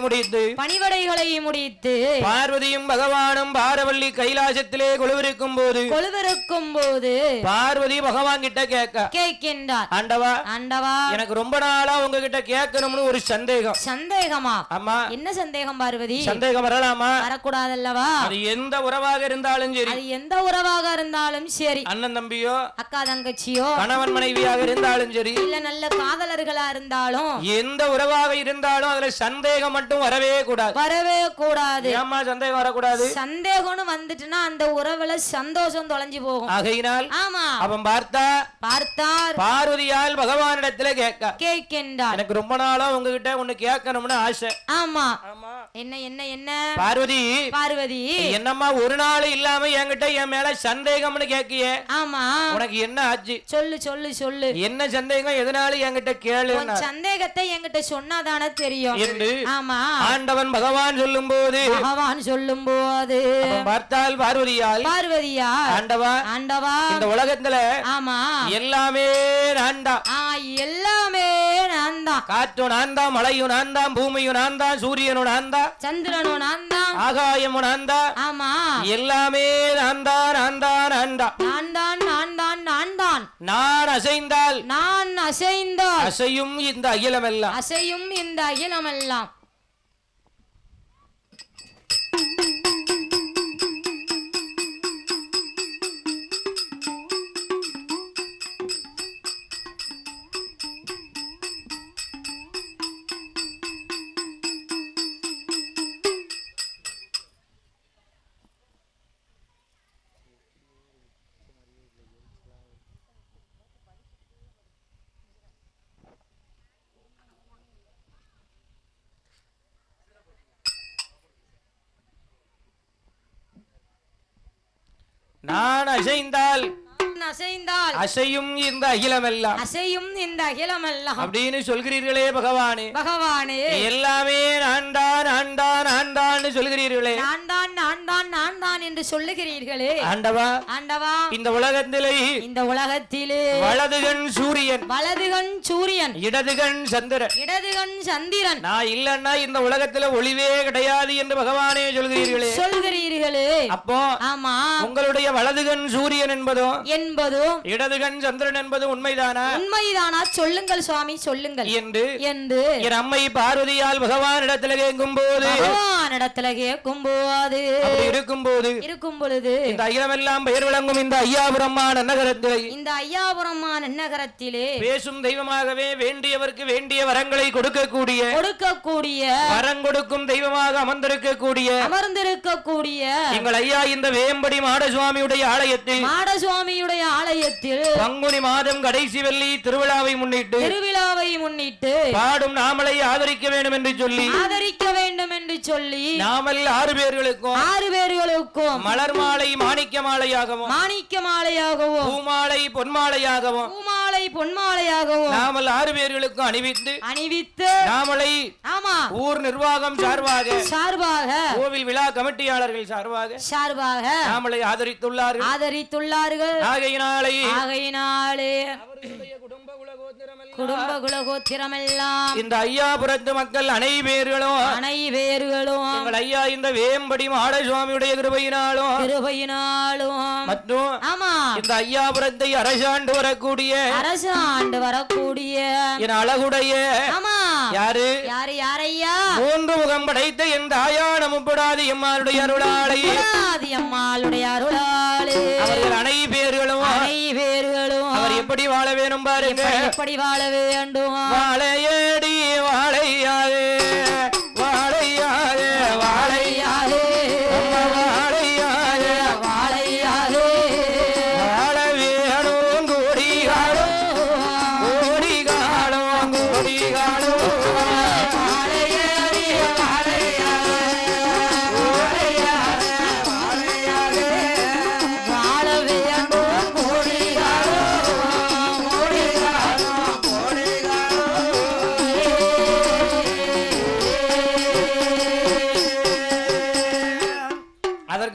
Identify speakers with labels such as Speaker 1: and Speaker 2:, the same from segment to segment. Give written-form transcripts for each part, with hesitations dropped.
Speaker 1: முடித்து
Speaker 2: பார்வதியும் பகவானும் பாரவள்ளி கைலாசத்திலே கொலுவிருக்கும் போது பார்வதி பகவான் கிட்ட கேட்கின்றார், ஆண்டவா எனக்கு ரொம்ப நாளா உங்ககிட்ட கேட்கணும்னு ஒரு சந்தேகமா? ஆமா.
Speaker 1: என்ன சந்தேகம் பார்வதி?
Speaker 2: சந்தேகம் வரலாமா?
Speaker 1: வரக்கூடாதல்லவா?
Speaker 2: அது எந்த உறவாக இருந்தாலும் சரி, அண்ணன் தம்பியோ
Speaker 1: அக்கா தங்கச்சியோ
Speaker 2: கணவன் மனைவியாக இருந்தாலும் சரி,
Speaker 1: இல்ல நல்ல காதலர்களா இருந்தாலும்
Speaker 2: எந்த உறவாக இருந்தாலும் அதுல சந்தேகம் மட்டும் வரவே கூடாது. ஏம்மா சந்தேகம் வரக்கூடாது?
Speaker 1: சந்தேகம்னு வந்துட்டுனா அந்த உறவுல சந்தோஷம் தொலைஞ்சு போகும்.
Speaker 2: ஆகையினால்
Speaker 1: ஆமா
Speaker 2: அவன் பார்த்தார் பார்வதியால் பகவானிடத்துல கேட்கின்றார், எனக்கு ரொம்ப நாளா உங்ககிட்ட ஒண்ணு கேட்கணும்னு ஆசை.
Speaker 1: ஆமா என்ன என்ன என்ன பார்வதி
Speaker 2: என்னம்மா ஒரு நாள் இல்லாம என்கிட்ட என் மேல சந்தேகம்னு கேக்கியே?
Speaker 1: ஆமா
Speaker 2: உனக்கு என்ன ஆச்சு?
Speaker 1: சொல்லு
Speaker 2: என்ன சந்தேகம்? எதனால என்கிட்ட கேளு.
Speaker 1: சந்தேகத்தை என்கிட்ட சொன்னாதானே தெரியும் என்று ஆமா
Speaker 2: ஆண்டவன் பகவான் சொல்லும்போது பார்த்தால் பார்வதியால் ஆண்டவா இந்த உலகத்துல
Speaker 1: ஆமா
Speaker 2: எல்லாமே நான்தான். காற்றும் நான்தான், மழையும் நான்தான், பூமியும் நான்தான், சூரியனும் நான்தான்,
Speaker 1: சந்திரனும் நான்தான்,
Speaker 2: ஆகாயமும் நான்தான்.
Speaker 1: ஆமா
Speaker 2: எல்லாமே நான்தான். நான் அசைந்தால் அசையும் இந்த அகிலமெல்லாம். நான் அசைந்தால் அசையும் இந்த அகிலமெல்லாம் அப்படின்னு சொல்கிறீர்களே பகவானே. எல்லாமே நான் சொல்கிறீர்களே.
Speaker 1: நான் என்று சொல்லுகிறீர்களே
Speaker 2: ஆண்டவா. இந்த உலகத்திலே வலதுகண் சூரியன் இடதுகண் சந்திரன் நான் இல்லன்னா இந்த உலகத்துல ஒளிவே கிடையாது என்று பகவானே சொல்கிறீர்களே. அப்போ ஆமா உங்களுடைய வலதுகண் சூரியன் என்பதும் இடதுகண் சந்திரன் என்பது உண்மைதானா?
Speaker 1: சொல்லுங்கள் சுவாமி, சொல்லுங்கள் என்று
Speaker 2: என் அம்மை பார்வதியால் பகவானிடத்தில் கேட்கும் போது இருக்கும் பொழுது இந்த அகிலமெல்லாம் பெயர் விளங்கும் இந்த ஐயாபுரமான நகரத்திலே பேசும் தெய்வமாகவே வேண்டியவருக்கு வேண்டிய வரங்களை கொடுக்கக்கூடிய வரம் கொடுக்கும் தெய்வமாக அமர்ந்திருக்கக்கூடிய எங்கள் ஐயா இந்த வேம்படி மாடசுவாமியுடைய ஆலயத்தில் பங்குனி மாதம் கடைசி வெள்ளி திருவிழாவை முன்னிட்டு பாடும் நாமலை ஆதரிக்க வேண்டும் என்று சொல்லி நாமல் 6 பேர்களுக்கும் மலர் மாலை மாணிக்க மாலையாகவும் பூமாலை பொன்மாலையாகவும் நாமல் 6 பேர்களுக்கும் அணிவித்து நாமலை ஊர் நிர்வாகம் சார்பாக கோவில் விழா கமிட்டியாளர்கள் சார்பாக நாமலை ஆதரித்துள்ளார்கள். ஆகையினாலே குடும்ப குலகோத்திரமெல்லாம் இந்த ஐயாபுரத்து மக்கள் அனைவர்களும் எங்கள் ஐயா இந்த வேம்படி மாடசுவாமியுடைய கிருபையினாலும் மற்றும் இந்த ஐயாபுரத்தை அரசாண்டு வரக்கூடிய என் அழகுடைய யாரு ஐயா 3 முகம் படைத்த என் தாயான முப்படாதி அம்மாளுடைய அருளாளை அவர்கள் அனைவர்களும் அவர் எப்படி வாழ வேணும் பாருங்க.
Speaker 1: எப்படி வாழ வேண்டும்?
Speaker 2: வாழையடி வாழையாதே வாழையாதே வாழையாதே வாழையாதே வாழையாதே வாழ வேணும் கோடிகாலம் வாழையடி வாழ வேண்டும்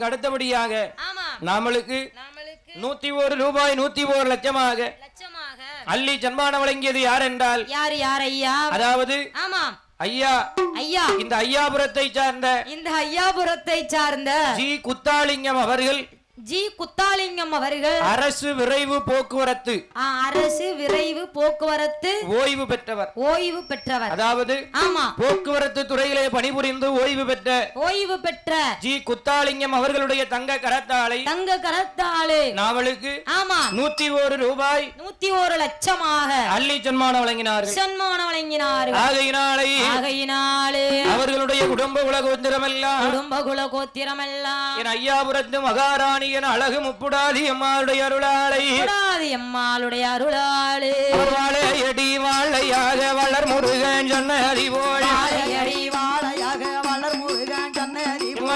Speaker 2: அடுத்தபடியாக நம்மளுக்கு 101 ரூபாய் 101 லட்சமாக அள்ளி சன்மானம் வழங்கியது யார் என்றால்
Speaker 1: யார் ஐயா?
Speaker 2: அதாவது ஐயா
Speaker 1: ஐயா
Speaker 2: இந்த ஐயாபுரத்தை சார்ந்த ஜி குத்தாலிங்கம் அவர்கள் அரசு விரைவு போக்குவரத்து ஓய்வு பெற்றவர் அதாவது
Speaker 1: ஆமா
Speaker 2: போக்குவரத்து துறையிலே பணிபுரிந்து ஓய்வு பெற்ற ஜி குத்தாலிங்கம் அவர்களுடைய தங்க கரத்தாளை நாவலுக்கு
Speaker 1: ஆமா
Speaker 2: 101 ரூபாய்
Speaker 1: 101 லட்சமாக
Speaker 2: அள்ளி சன்மானம் வழங்கினார்கள் ஆகையினாலே அவர்களுடைய குடும்ப குலகோத்திரமெல்லாம் என் ஐயாபுரத்து மகாராணி என் அழகு முப்புடாதி அம்மாளுடைய அருளாளே வாழையடி வாழையாக வளர் முருகன் சொன்ன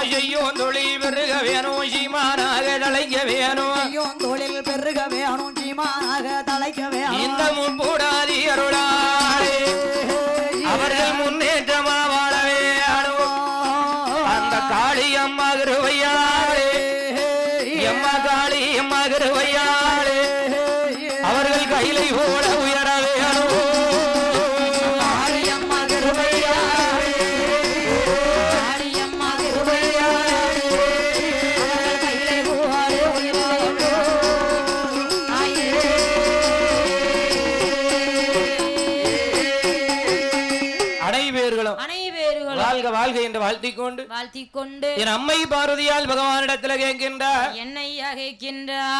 Speaker 2: செய்யும் தொழில் பெருக வேணும் சீமானாக தலைக்க வேணும் இந்த முப்புடாதி அருளாளே அவர்கள் முன்னேற்றமா வாழ வேணும் அந்த காளி அம்மா கருவையாளே கருவையாளே அவர்கள் கையிலை போல உயர வேணும் அனைவர்களும் வாழ்க வாழ்க என்று வாழ்த்திக் கொண்டு என் அம்மை பார்வதியால் பகவானிடத்தில் கேட்கின்றார்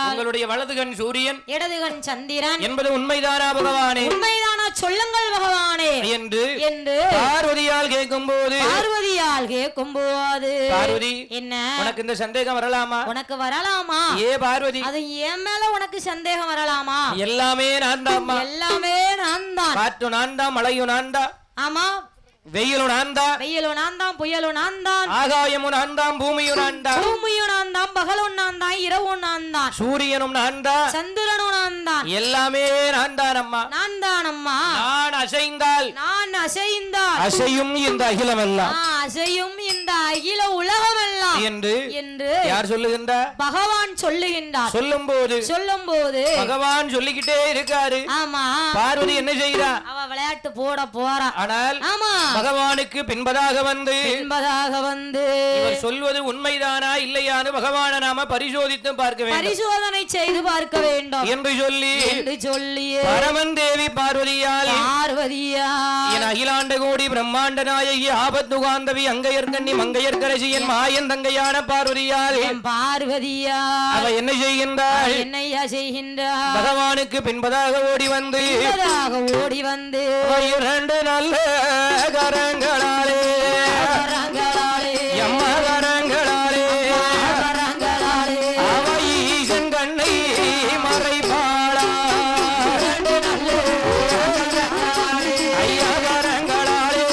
Speaker 2: உங்களுடைய வலதுகண் சூரியன் இடதுகண் சந்திரன் என்பது உண்மைதானா பகவானே உண்மைதானா சொல்லுங்கள் பகவானே என்று பார்வதியால் கேட்கும்போது பார்வதி என்ன உனக்கு இந்த சந்தேகம் வரலாமா ஏ பார்வதி அது என் மேல உனக்கு சந்தேகம் வரலாமா எல்லாமே நான் தான் காற்று நான் தான் மழையும் நான் தான் ஆமா வெயிலும் நான் தான் புயலும் நான் தான் ஆகாயமும் நான் தான் பூமியும் நான் தான் பகலும் நான் தான் இரவும் நான் தான் சூரியனும் நான் தான் சந்திரனும் நான் தான் எல்லாமே நான் தான் அம்மா நான் அசைந்தால் அசையும் இந்த அகிலம் எல்லாம் அசையும் இந்த அகில உலகம் எல்லாம் என்று யார் சொல்லுகின்றார் பகவான் சொல்லும் போது பகவான் சொல்லிக்கிட்டே இருக்காரு ஆமா பார்வதி என்ன செய்யறா அவ விளையாட்டு போறா ஆனால் ஆமா பகவானுக்கு பின்பதாக வந்து இவர் சொல்வது உண்மைதானா இல்லையான்னு பகவானை நாம பரிசோதனை செய்து பார்க்க வேண்டும் என்று சொல்லி பரமன் தேவி பார்வதியால் என் அகிலாண்ட கோடி பிரம்மாண்ட நாயகி ஆபத்துகாந்தவி அங்கையர்கண்ணி மங்கையர்கரசியன் மாயன் தங்கையான பார்வதியால் அவ என்ன செய்கின்றாள் பகவானுக்கு பின்பதாக ஓடி வந்து இரண்டு நல்ல கரங்களாலே எம்மகரங்களாலே அவ ஈசன் கண்ணை மறைபாளா ஐயா கரங்களாலே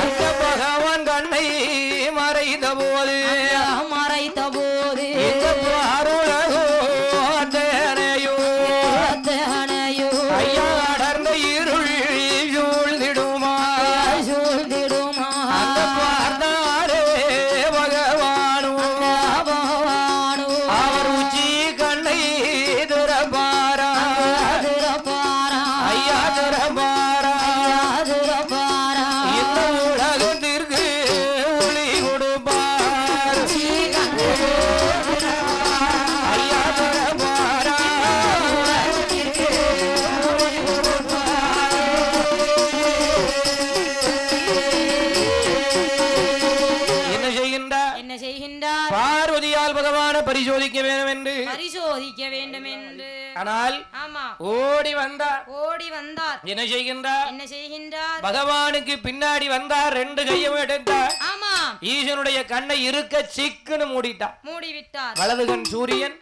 Speaker 2: அந்த பகவான் கண்ணை மறைத்த போது பரிசோதிக்க வேண்டும் என்று ஆனால் ஓடி வந்தார் என்ன செய்கின்றார் பகவானுக்கு பின்னாடி வந்தார் ரெண்டு கையும் எடுத்தார் ஈசனுடைய கண்ணை இருக்க சிக்குன்னு மூடிவிட்டார் வலது கண் சூரியன்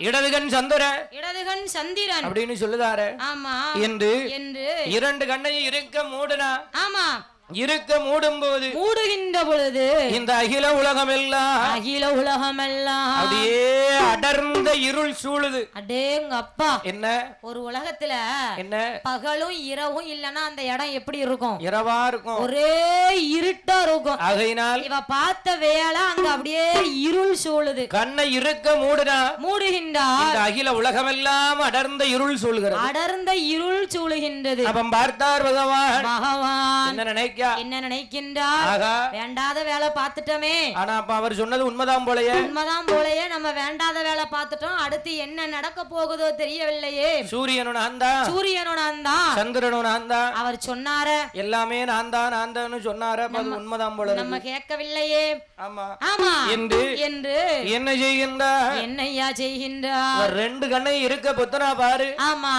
Speaker 2: இடது கண் சந்திரன் அப்படின்னு சொல்லுதாரு என்று இரண்டு கண்ணையும் இருக்க மூடுனா இருக்க மூடுகின்ற பொழுது இந்த அகில உலகமெல்லாம் அப்படியே அடர்ந்த இருள் சூழுது. அடேங்க அப்பா, என்ன ஒரு உலகத்துல என்ன பகலும் இரவும் இல்லனா அந்த இடம் எப்படி இருக்கும்? இரவா இருக்கும், ஒரே இருட்டா இருக்கும். ஆகையினால் இவ பார்த்த வேளை அங்க அப்படியே இருள் சூழுது. கண்ணை இருக்க மூடுகின்றார். இந்த அகில உலகமெல்லாம் அடர்ந்த இருள் சூழ்கிறது, அடர்ந்த இருள் சூழுகின்றது. அப்ப பார்த்தார் பகவான் என்ன நினைக்கின்றார்? வேண்டாத வேலை பார்த்துட்டோமே. ஆனா அப்ப அவர் சொன்னது உண்மைதான் போலயே நம்ம வேண்டாத வேலை பார்த்துட்டோம், அடுத்து என்ன நடக்க போகுதோ தெரியவில்லையே. சூரியனோட அந்தான் சந்திரனோட அந்தான் அவர் சொன்னார எல்லாமே நான் தான் சொன்னார, உண்மைதான் போல நம்ம கேட்கவில்லையே. ஆமா ஆமா என்று என்ன செய்கின்றார்? என்னையா செய்கின்றார்? ரெண்டு கண்ணை இருக்க பொத்தனா பாரு. ஆமா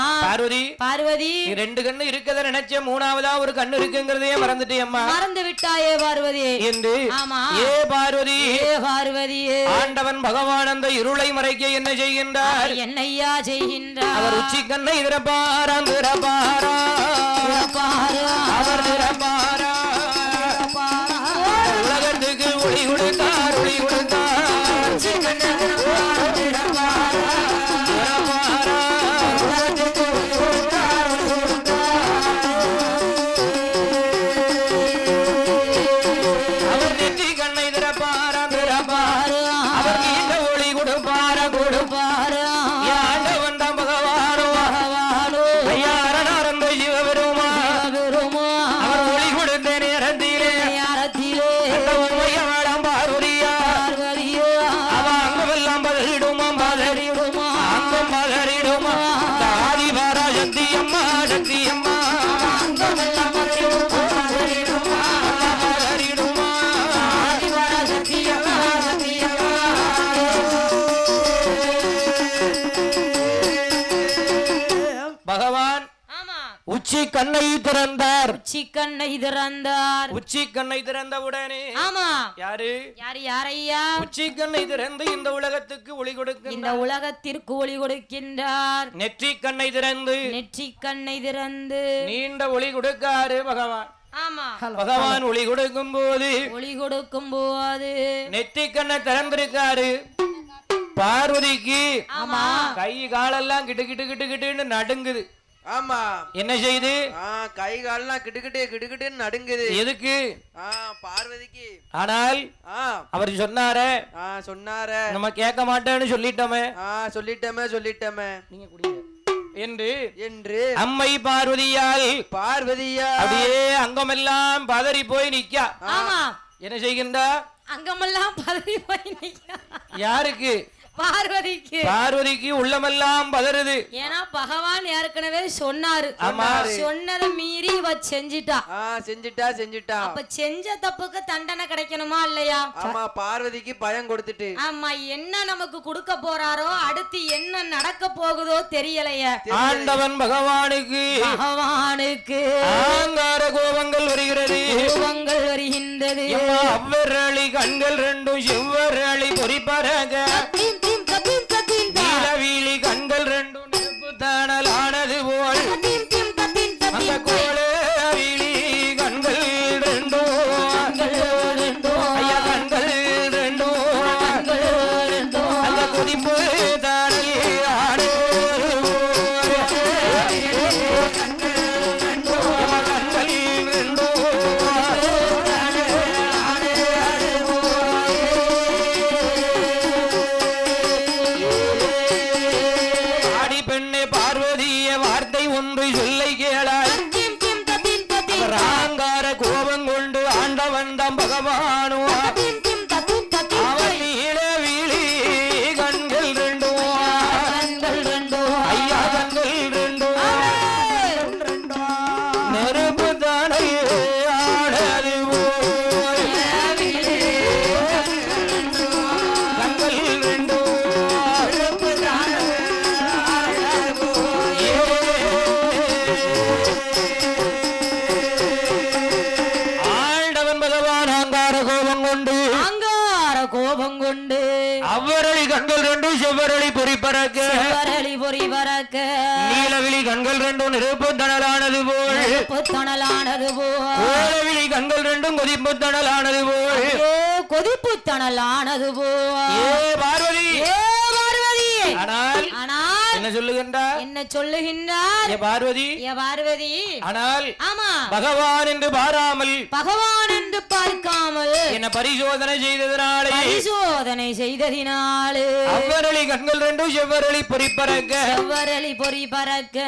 Speaker 2: பார்வதி ரெண்டு கண்ணு இருக்கத நினைச்ச, மூணாவதா ஒரு கண்ணு இருக்குங்கிறதே மறந்துட்டியம்மா. மறந்து விட்டாயே பார்வதி என்று. ஆமா ஏ பார்வதி ஆண்டவன் பகவான் அந்த இருளை மறைக்க என்ன செய்கின்றார்? என்னையா செய்கின்றார்? அவர் உச்சி கண்ணை திறப்பாரா அவர் திறப்பாரா, உலகத்துக்கு ஒளி கொடுத்தார். உச்சி கண்ணை திறந்தவுடனே ஆமா யாரையா உச்சி கண்ணை திறந்து இந்த உலகத்துக்கு ஒளி கொடுக்கின்றார். நெற்றி கண்ணை திறந்து நீண்ட ஒளி கொடுக்காரு பகவான். ஆமா பகவான் ஒளி கொடுக்கும் போது நெற்றி கண்ணை திறந்திருக்காரு. பார்வதிக்கு ஆமா கை காலெல்லாம் கிட்டு நடுங்குது. ஆமா என்ன செய்து? கை கால்லாம் கிடுகிட்டு நடுங்குது. எதுக்கு? பார்வதிக்கு. ஆனால் அவர் சொன்னாரே நம்ம கேட்க மாட்டேன்னு சொல்லிட்டோமே நீங்க குடிங்க என்று அம்மை பார்வதியால் அப்படியே அங்கமெல்லாம் பதறி போய் நிக்கா. ஆமா என்ன செய்கின்றா? அங்கமெல்லாம் பதறி போய் நிக்கா. யாருக்கு? பார்வதிக்கு உள்ளமெல்லாம் பதறுது. ஏன்னா பகவான் ஏற்கனவே சொன்னாரு. சொன்னதை மீறி இவ செஞ்சிட்டா. அப்ப செஞ்ச தப்புக்கு தண்டனை கிடைக்கணுமா இல்லையா? ஆமா பார்வதிக்கு பயம் கொடுத்துட்டு. ஆமா என்ன நமக்கு கொடுக்க போறாரோ, அடுத்து என்ன நடக்க போகுதோ தெரியலையே. ஆண்டவன் பகவானுக்கு ஆங்கார கோபங்கள் வருகின்றது. அவ்வரளி கண்கள் ரெண்டும் செவ்வரளி பொறிப்பறக வீழி கண்கள் ரெண்டும் நெருப்பு தானலானது போல் அந்த கோல வீழி கண்கள் ரெண்டும் ஐயா கண்கள் ரெண்டும் அந்த கொதிப்பு தானல் ஆடு கண்கள் ரெண்டும் பகவானோ அவன் நீல வீழி கண்கள் ரெண்டும் ஐயா கண்கள் ரெண்டும் நெருப்பு தானே ஆடது கண்கள் ரெண்டும்
Speaker 1: செவ்வரளி பொறி பறக்க
Speaker 2: நீலவிழி கண்கள் ரெண்டும் நெருப்பு தணலானது போல் கோலவிழி கண்கள் ரெண்டும் கொதிப்பு தணலானது போல்
Speaker 1: கொதிப்பு தணலானது போல்
Speaker 2: பார்வதி ஆனால் என்ன சொல்லுகின்றார் பார்வதி ஆனால்
Speaker 1: ஆமா
Speaker 2: பகவான் என்று பாராமல்
Speaker 1: பகவான் என்று பார்க்காமல்
Speaker 2: என்ன பரிசோதனை செய்ததினாலே
Speaker 1: அவ்வரளி
Speaker 2: கண்கள் ரெண்டும் செவ்வரளி பொறி பறக்க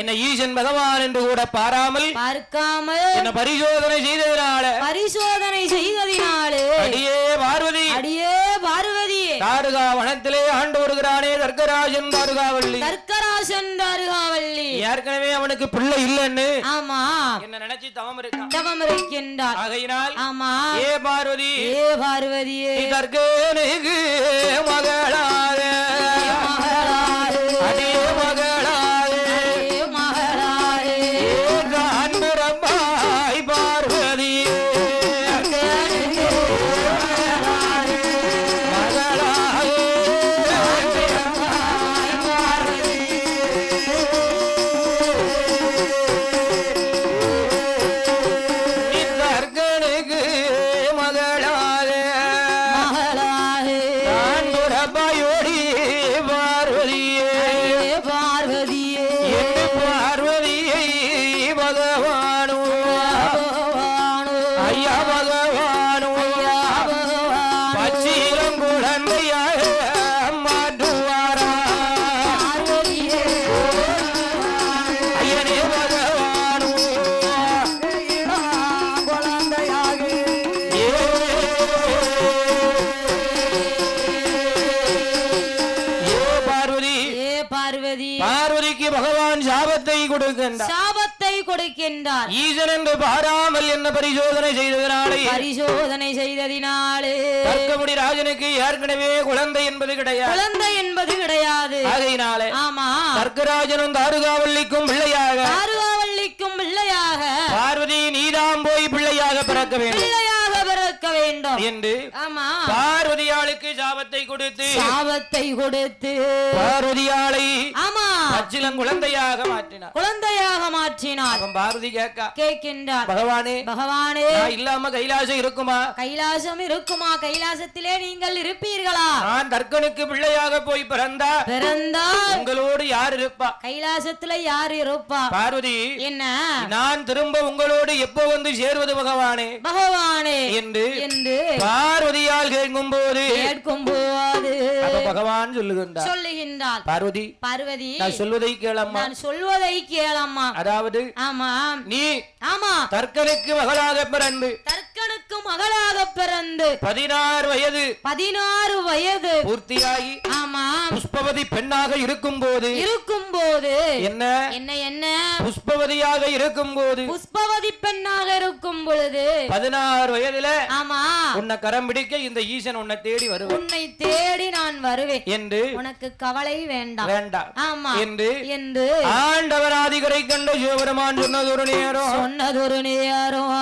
Speaker 2: என்ன ஈசன் பகவான் என்று கூட பார்க்காமல் என்ன பரிசோதனை செய்ததினாலே அடியே பார்வதி தாருகா வனத்திலே ஆண்டு வருகிறானே தர்க்கராஜன் தாருகாவள்ளி ஏற்கனவே அவனுக்கு பிள்ளை இல்லன்னு
Speaker 1: ஆமா
Speaker 2: என்ன நினைச்சு தவம்
Speaker 1: இருக்கின்றார்
Speaker 2: ஆகையினால்
Speaker 1: ஆமா
Speaker 2: பார்வதி
Speaker 1: தர்க்கனுக்கு
Speaker 2: மகளாக அடே மகளாக பார்வதி பார்வதிக்கு பகவான் சாபத்தை கொடுக்கின்றார் ஈசன் என்று பாராமல் என்ன பரிசோதனை செய்ததினாலே தர்க்கமுடி ராஜனுக்கு ஏற்கனவே குழந்தை என்பது கிடையாது ஆகையினாலே ஆமா தர்க்கராஜனும் தாருகாவள்ளிக்கும் பிள்ளையாக பார்வதி நீதாம் போய் பிள்ளையாக பிறக்க வேண்டும் என்று ஆமா பார்வதியாளுக்கு சாபத்தை கொடுத்து பார்வதியாளை ஆமா பச்சிளம் குழந்தையாக மாற்றினார் பார்வதி கேட்கின்றார் பகவானே இல்லாம கைலாசம் இருக்குமா கைலாசத்திலே நீங்கள் இருப்பீர்களா நான் தர்க்கனுக்கு பிள்ளையாக போய் பிறந்தா உங்களோடு யார் இருப்பா கைலாசத்துல யார் இருப்பா பார்வதி என்ன நான் திரும்ப உங்களோடு எப்போ வந்து சேர்வது பகவானே என்று பார்வதியால் கேட்கும் போது பகவான் சொல்லுகின்றார் பார்வதி நான் சொல்வதை கேளம்மா அதாவது ஆமா நீ ஆமா தர்க்கனுக்கு மகளாக பிறந்து 16 வயது பூர்த்தியாகி ஆமா புஷ்பவதி பெண்ணாக இருக்கும் போது என்ன புஷ்பவதியாக இருக்கும் பொழுது 16 வயதுல ஆமா உன்னை கரம் பிடிக்க இந்த ஈசன் உன்னை தேடி நான் வருவேன் என்று உனக்கு கவலை வேண்டாம் ஆமா என்று ஆண்டவர் ஆதிகரை கண்ட சிவபெருமான் சொன்னதொரு நேரம்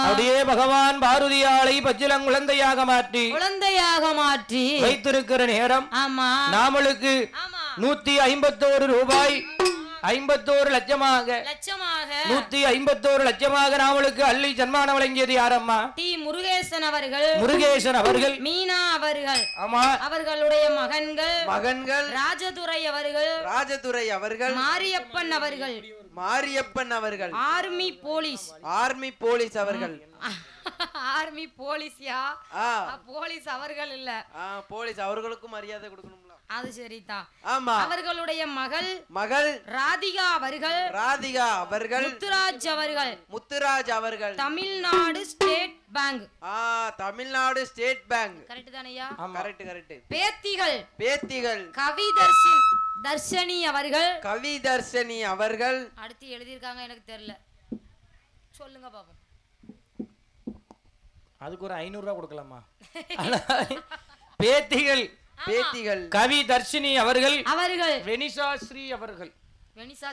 Speaker 2: அப்படியே பகவான் பார்வதியாளை பச்சிளம் குழந்தையாக மாற்றி வைத்திருக்கிற நேரம் ஆமா நாமளுக்கு 151 ரூபாய் 51 லட்சமாக 151 லட்சமாக நாமளுக்கு அள்ளி சன்மானம் வழங்கியது யாரம்மா டி முருகேசன் அவர்கள் மீனா அவர்கள் ஆமா அவர்களுடைய மகன்கள் ராஜதுரை அவர்கள் மாரியப்பன் அவர்கள் ஆர்மி போலீஸ் அவர்கள் ஆர்மி போலீஸ்யா போலீஸ் அவர்கள் இல்ல போலீஸ் அவர்களுக்கும் மரியாதை கொடுக்கணும்ல அது சரிதான் ஆமா அவர்களுடைய மகள் ராதிகா அவர்கள் முத்துராஜ் அவர்கள் தமிழ்நாடு ஸ்டேட் பேங்க் கரெக்ட் தானேயா கரெக்ட் பேத்திகள் தர்ஷினி அவர்கள் அடுத்து எழுதிருக்காங்க எனக்கு தெரியல சொல்லுங்க பாப்போம் அதுக்கு ஒரு 500 ரூபாய் கொடுக்கலாமா பேத்திகள் கவி தர்ஷினி அவர்கள் வெனிசா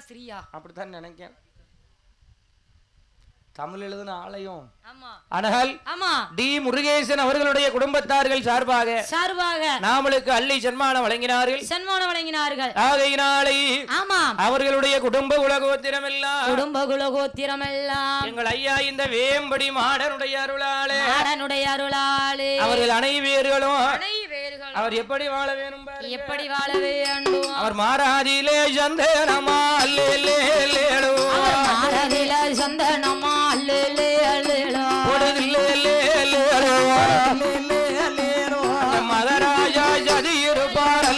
Speaker 2: ஸ்ரீயா அப்படித்தான் நினைக்கிறேன் தமிழ் எழுதின ஆலயம்.
Speaker 1: ஆமா.
Speaker 2: ஆனால்
Speaker 1: ஆமா.
Speaker 2: டி முருகேசன் அவர்களுடைய குடும்பத்தார்கள் சார்பாக நாமளுக்கு அள்ளி சன்மானம் வழங்கினார்கள். ஆகையினாலே
Speaker 1: ஆமா
Speaker 2: அவர்களுடைய குடும்ப குலகோத்திரம் எல்லாம்
Speaker 1: எங்கள்
Speaker 2: ஐயா இந்த வேம்படி மாடனுடைய அருளாலே அவர்கள்
Speaker 1: அனைவர்களும்
Speaker 2: அவர் எப்படி வாழ வேண்டும் அவர் மாராதியிலே சந்தனமா
Speaker 1: சந்தனமா
Speaker 2: மகராஜா ஜதி இருப்பார்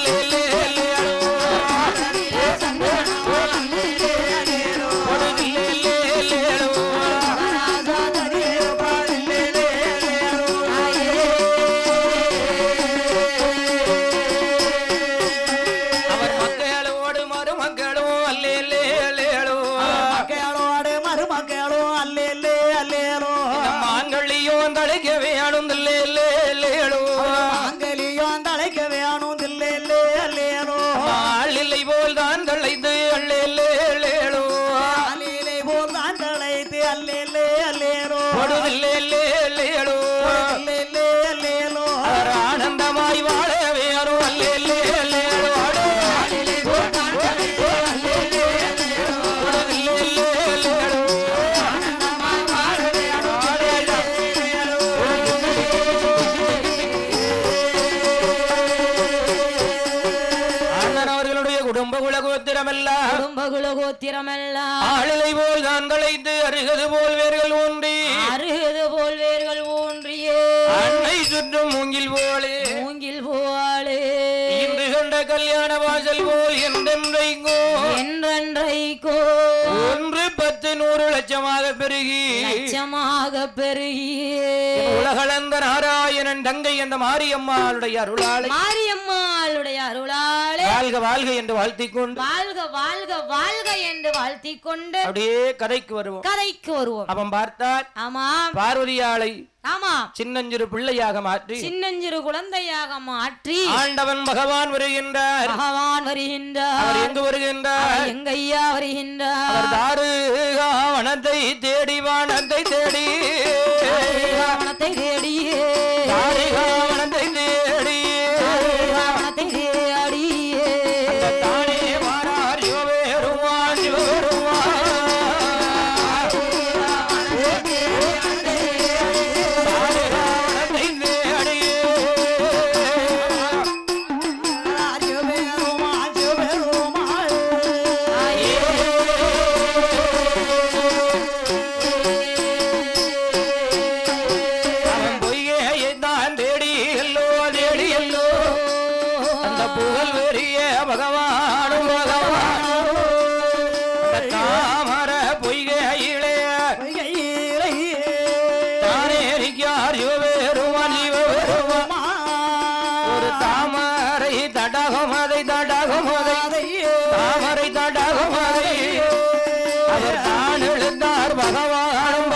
Speaker 2: ஆனந்தமாய் வாழவே அவர்களுடைய குடும்ப குலகோத்திரமெல்லாம் ஆளிலை போல் தான் களைத்து அருகது போல் வேர்கள் ஊன்றியே அன்னை சுற்றும் மூங்கில் போலே இன்று கண்ட கல்யாண வாசல் போல் என்றென்றைக்கோ 1 10 100 லட்சமாக பெருகி உலகளந்த நாராயணன் தங்கை அந்த மாரியம்மாளுடைய அருளாலே வாழ்க வாழ்க என்று வாழ்த்திக் கொண்டு அப்படியே கதைக்கு வருவோம் அவன் பார்த்தார் பார்வதியாளை சின்னஞ்சிறு பிள்ளையாக மாற்றி
Speaker 1: குழந்தையாக மாற்றி
Speaker 2: ஆண்டவன் பகவான் வருகின்றார் அவர் எங்கு வருகின்றார்
Speaker 1: எங்கையா வருகின்றார்
Speaker 2: அவர் தாருகாவனத்தை தேடி வானத்தை தேடி தாருகாவனத்தை தேடி தானே வாரார் சிவபெருமான் தாமரை தடகமதை அவர் தான் எழுந்தார் பகவான்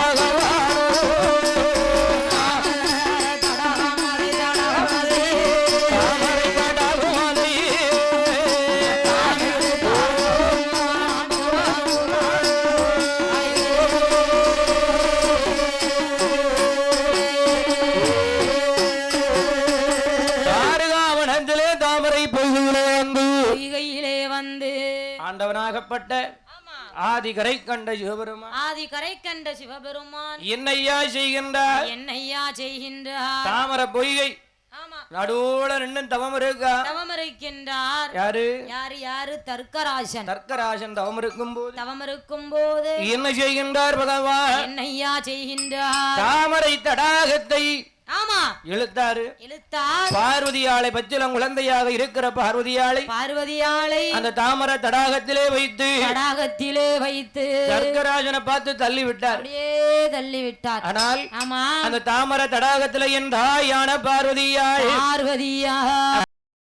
Speaker 2: தாமரை தடகமதை தாருகாவனத்திலே தாமரை பொய்கையிலே வந்து ஆண்டவனாகப்பட்ட ஆதிகரை கண்ட சிவபெருமான் என்னையா செய்கின்றார் தாமர பொய்கை நடுவுல நின்று தவம் இருக்கின்றார் யாரு தர்க்கராஜன் தவம் இருக்கும் போது என்ன செய்கின்றார் பகவான் என்னையா செய்கின்றார் தாமரை தடாகத்தை இழுத்தார் பார்வதியாளை பச்சிலம் குழந்தையாக இருக்கிற பார்வதியாளை அந்த தாமர தடாகத்திலே வைத்து தர்க்கராஜனை பார்த்து தள்ளிவிட்டார். ஆனால் அந்த தாமர தடாகத்திலே என் தாயான பார்வதியாள்